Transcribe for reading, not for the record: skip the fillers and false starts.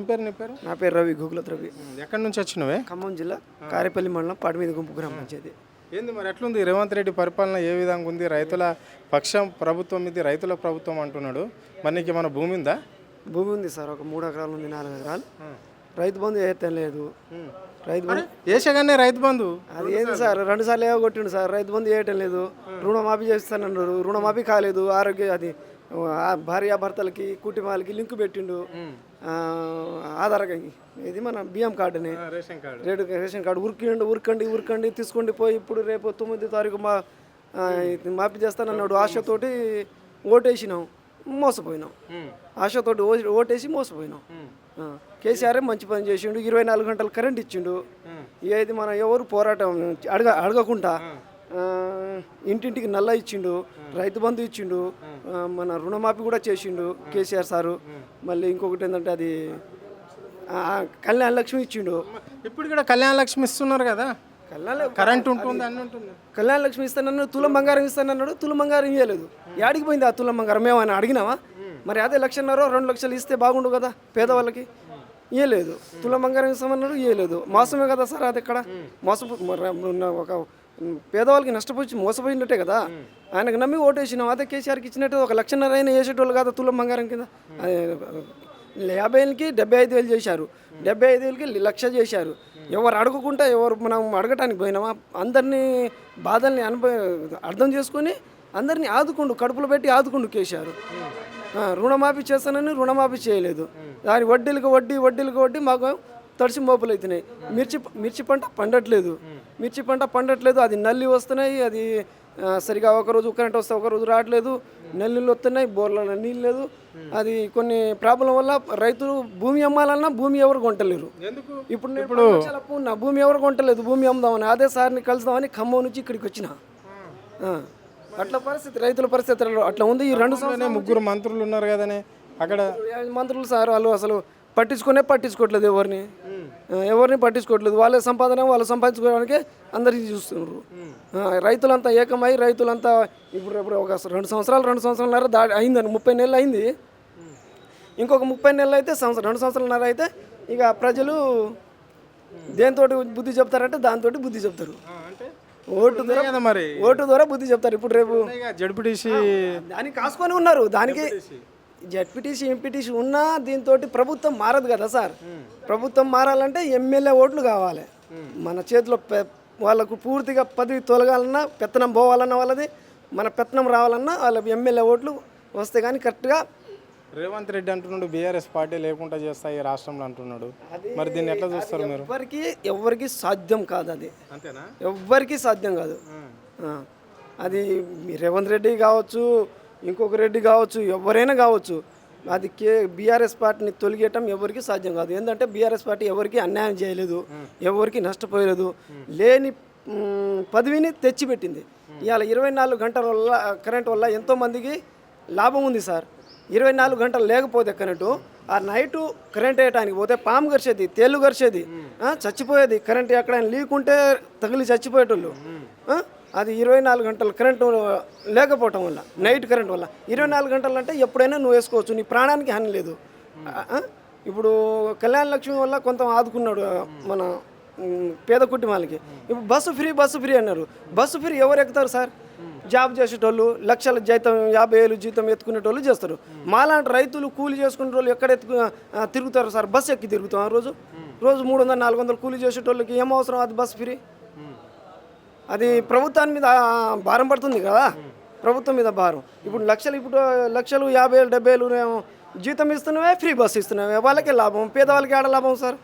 పేరు నీ పేరు? నా పేరు రవి, గూగులత్ రవి. ఎక్కడి నుంచి వచ్చినవే? ఖమ్మం జిల్లా కారేపల్లి మండలం పాటిమీద గుంపు గ్రామ పంచాయతీ. ఏంది మరి ఎట్లుంది రేవంత్ రెడ్డి పరిపాలన ఏ విధంగా ఉంది? రైతుల పక్షం ప్రభుత్వం ఇది, రైతుల ప్రభుత్వం అంటున్నాడు. మరి నీకు మన భూమి ఉందా? భూమి ఉంది సార్, ఒక 3 ఎకరాలు ఉంది, 4 ఎకరాలు. రైతు బంధు అయితే లేదు. రైతు బంధు వేసగానే రైతు బంధు అది ఏంది సార్, 2 సార్లు ఏవో కొట్టిండు సార్. రైతు బంధు వేయటం లేదు. రుణమాఫీ చేస్తానన్నారు, రుణమాఫీ కాలేదు. ఆరోగ్య అది భార్యాభర్తలకి కుటుంబాలకి లింక్ పెట్టిండు. ఆధార్ ఇది మన బియ్యం కార్డుని, రేషన్ కార్డు ఉరకండి తీసుకోండి పోయి. ఇప్పుడు రేపు 9వ తారీఖు మాఫీ చేస్తానన్నాడు. ఆశతోటి ఓటేసినాం, మోసపోయినాం. ఆశతోటి ఓటేసి మోసపోయినాం. కేసీఆర్ మంచి పని చేసిండు, 24 గంటలు కరెంట్ ఇచ్చిండు. ఇది మన ఎవరు పోరాటం అడగకుండా ఇంటింటికి నల్ల ఇచ్చిండు, రైతు బంధు ఇచ్చిండు, మన రుణమాఫీ కూడా చేసిండు కేసీఆర్ సారు. మళ్ళీ ఇంకొకటి ఏంటంటే అది కళ్యాణ లక్ష్మి ఇచ్చిండు. ఇప్పుడు కూడా కళ్యాణ లక్ష్మి ఇస్తున్నారు కదా, కరెంట్ ఉంటుంది అన్నీ ఉంటుంది. కళ్యాణ లక్ష్మి ఇస్తానన్నాడు, తులం బంగారం ఇస్తానన్నాడు. తులం బంగారం ఇవ్వలేదు. యాడికి పోయింది ఆ తులం బంగారం? మేమైనా అడిగినావా? మరి అదే 1,00,000 2 లక్షలు ఇస్తే బాగుండు కదా పేదవాళ్ళకి. ఇవ్వలేదు. తులం బంగారం ఇస్తామన్నాడు, ఇవ్వలేదు. మోసమే కదా సార్ అది. ఇక్కడ మోసం, ఒక పేదవాళ్ళకి మోసపోయినట్టే కదా. ఆయనకు నమ్మి ఓటేసినాం. అదే కేసీఆర్కి ఇచ్చినట్టు 1,00,000 అయినా వేసేటోళ్ళు కదా తులం బంగారం కింద. 50,000కి 75,000 చేశారు, 75,000కి 1,00,000 చేశారు. ఎవరు అడగకుండా, ఎవరు మనం అడగటానికి పోయినామా? అందరినీ బాధల్ని అర్థం చేసుకొని అందరినీ ఆదుకుండు, కడుపులో పెట్టి ఆదుకుండు కేసీఆర్. రుణమాఫీ చేస్తానని రుణమాఫీ చేయలేదు. దాని వడ్డీలకు వడ్డీ మాకు తడిసి మోపులు అవుతున్నాయి. మిర్చి పంట పండట్లేదు. అది నల్లి వస్తున్నాయి. అది సరిగా ఒకరోజు కరెంట్ వస్తే ఒకరోజు రావట్లేదు. నల్లిళ్ళు వస్తున్నాయి, బోర్లలో నీళ్ళు లేదు. అది కొన్ని ప్రాబ్లం వల్ల రైతులు భూమి అమ్మాలన్నా భూమి ఎవరు కొంటలేరు. ఇప్పుడు నా భూమి ఎవరు కొంటలేదు. భూమి అమ్ముదామని అదే సార్ని కలుద్దామని ఖమ్మం నుంచి ఇక్కడికి వచ్చిన. అట్లా పరిస్థితి, రైతుల పరిస్థితి అట్లా ఉంది. ఈ 2 సంవత్సరాలు 3 మంత్రులు ఉన్నారు కదనే అక్కడ. మంత్రులు సార్ వాళ్ళు అసలు పట్టించుకోవట్లేదు. ఎవరిని పట్టించుకోవట్లేదు. వాళ్ళ సంపాదన వాళ్ళు సంపాదించుకోవడానికి అందరికీ చూస్తున్నారు. రైతులంతా ఏకమై రైతులంతా ఇప్పుడు ఒక 2 సంవత్సరాలు అయిందని 30 నెలలు అయింది. ఇంకొక 30 నెలలు అయితే 2 సంవత్సరాలన్నర అయితే ఇక ప్రజలు దేనితోటి బుద్ధి చెప్తారంటే దాంతో బుద్ధి చెప్తారు. ఓటు ద్వారా బుద్ధి చెప్తారు. ఇప్పుడు రేపు జడ్పీటీసీ దానికి కాసుకొని ఉన్నారు. దానికి జడ్పీటీసీ ఎంపీటీసీ ఉన్నా దీంతో ప్రభుత్వం మారదు కదా సార్. ప్రభుత్వం మారాలంటే ఎమ్మెల్యే ఓట్లు కావాలి మన చేతిలో. వాళ్ళకు పూర్తిగా పదవి తొలగాలన్నా, పెత్తనం పోవాలన్నా వాళ్ళది, మన పెత్తనం రావాలన్నా వాళ్ళ ఎమ్మెల్యే ఓట్లు వస్తే కానీ కరెక్ట్గా. రేవంత్ రెడ్డి అంటున్నాడు బీఆర్ఎస్ పార్టీ లేకుండా చేస్తాయి రాష్ట్రంలో అంటున్నాడు. మరి దీన్ని ఎట్లా చూస్తారు మీరు? ఎవరికి సాధ్యం కాదు అది. అంతేనా? ఎవ్వరికి సాధ్యం కాదు అది. రేవంత్ రెడ్డి కావచ్చు, ఇంకొక రెడ్డి కావచ్చు, ఎవరైనా కావచ్చు. అది బీఆర్ఎస్ పార్టీని తొలగేయటం ఎవరికి సాధ్యం కాదు. ఏంటంటే బీఆర్ఎస్ పార్టీ ఎవరికి అన్యాయం చేయలేదు, ఎవరికి నష్టపోయలేదు. లేని పదవిని తెచ్చిపెట్టింది. ఇవాళ 24 గంటల వల్ల కరెంట్ వల్ల ఎంతోమందికి లాభం ఉంది సార్. 24 గంటలు లేకపోతే కరెంటు, ఆ నైటు కరెంట్ వేయటానికి పోతే పాము గరిచేది, తేళ్ళు గరిచేది, చచ్చిపోయేది. కరెంట్ ఎక్కడైనా లీక్ ఉంటే తగిలి చచ్చిపోయేటోళ్ళు. అది 24 గంటలు కరెంటు లేకపోవటం వల్ల, నైట్ కరెంట్ వల్ల. 24 గంటలు అంటే ఎప్పుడైనా నువ్వు వేసుకోవచ్చు, నీ ప్రాణానికి హాని లేదు. ఇప్పుడు కళ్యాణ లక్ష్మి వల్ల కొంత ఆదుకున్నాడు మన పేద కుటుంబాలకి. ఇప్పుడు బస్సు ఫ్రీ అన్నారు. బస్సు ఫ్రీ ఎవరు ఎక్కుతారు సార్? జాబ్ చేసేటోళ్ళు, లక్షల జీతం, 50,000 జీతం ఎత్తుకునేటోళ్ళు చేస్తారు. మాలాంటి రైతులు కూలి చేసుకునే వాళ్ళు ఎక్కడ తిరుగుతారు సార్? బస్సు ఎక్కి తిరుగుతాం. రోజు 300-400 కూలి చేసేటోళ్ళకి ఏం అవసరం అది బస్సు ఫ్రీ? అది ప్రభుత్వాన్ని మీద భారం పడుతుంది కదా, ప్రభుత్వం మీద భారం. ఇప్పుడు లక్షలు 50,000 70,000 జీతం ఇస్తున్నావే, ఫ్రీ బస్సు ఇస్తున్నావే, వాళ్ళకే లాభం. పేదవాళ్ళకి ఆడ లాభం సార్?